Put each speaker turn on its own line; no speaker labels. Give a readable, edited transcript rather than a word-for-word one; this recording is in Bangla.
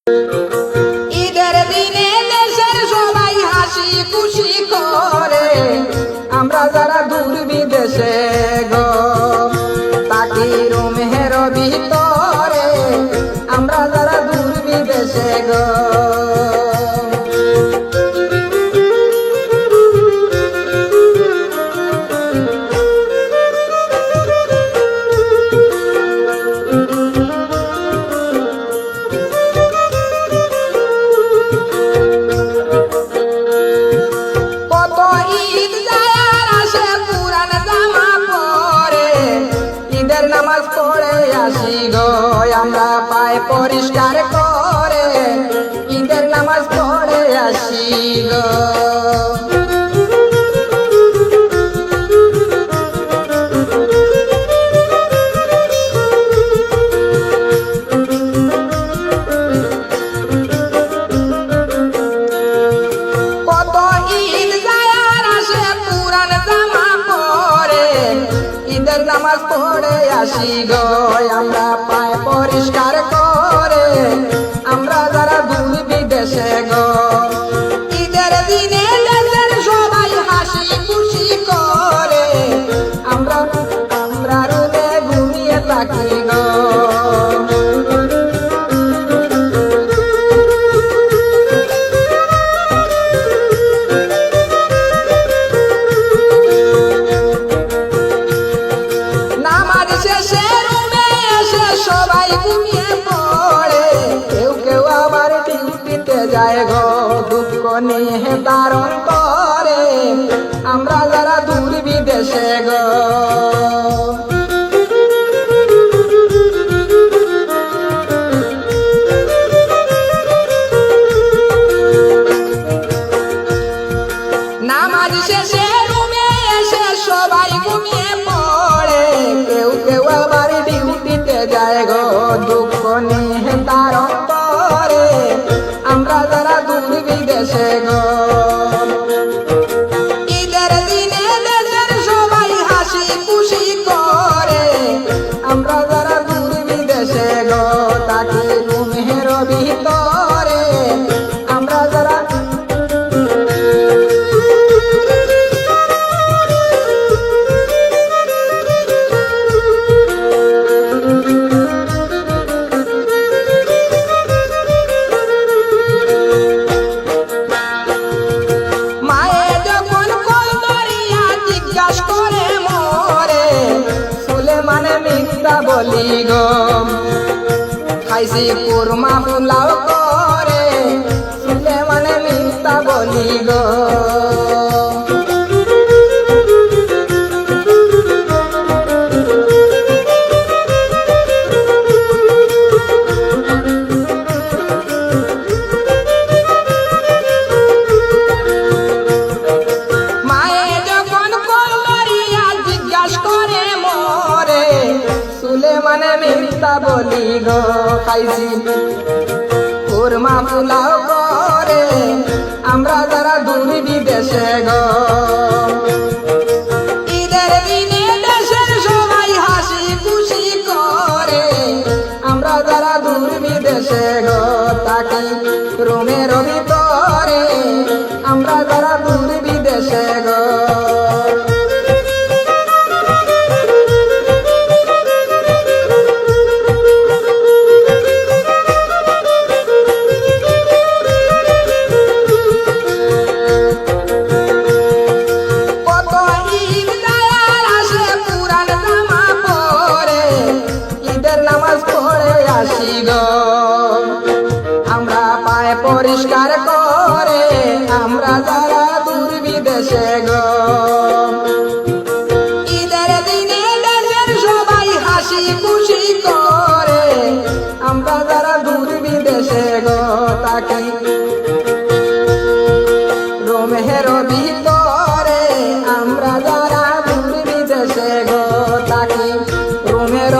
ঈদের দিনে দেশের সবাই হাসি খুশি করে, আমরা যারা দূর বিদেশে গো তাকি রুমের ভিতরে, আমরা যারা দূর বিদেশে গো। নামাজ পড়ে আসি গো আমরা পায় পরিষ্কার করে, ঈদের নামাজ পড়ে আসি গো। কত ঈদ যায় আর আসে পুরান জামা পরে, ঈদের নামাজ পড়ে আসি গো আমরা পায় পরিষ্কার করে, আমরা যারা দূর বিদেশে গো। ঈদের দিনে দেশের সবাই হাসি খুশি করে, আমরা রুমে ঘুমিয়ে থাকি গো। সবাই ঘুমিয়ে পড়ে, কেউ কেউ আবার ডিউটিতে যায় গো দুঃখ নিয়ে ধারণ করে, আমরা যারা দূর বিদেশে গো। নামাজ শেষে রুমে এসে সবাই ঘুমিয়ে পড়ে, কেউ কেউ আবার ডিউটিতে যায় গো দুঃখ নিয়ে ধারণ করে, আমরা যারা দূর বিদেশে গো। ঈদের দিনে দেশের সবাই হাসি খুশি করে, আমরা যারা দূর বিদেশে গো তাকে রুমের ভিতরে, আমরা যারা বলি গো খাইছি কুরমা পোলাও করে, শুনে মানে মিথ্যা বলি গো। মানে মিথ্যা বলি গো খাইছি কুরমা পোলাও করে, আমরা যারা দূর বিদেশে গো। ঈদের দিনে দেশের সবাই হাসি খুশি করে, আমরা যারা দূর বিদেশে গো তাকে রুমের ভিতরে, আমরা যারা দূর বিদেশে গো। আমরা পায় পরিষ্কার করে, আমরা যারা দূর বিদেশে গো। ঈদের দিনে দেশের সবাই হাসি খুশি করে, আমরা যারা দূর বিদেশে গো তাকে রুমের ভিতরে, আমরা যারা দূর বিদেশে গো তাকে রুমের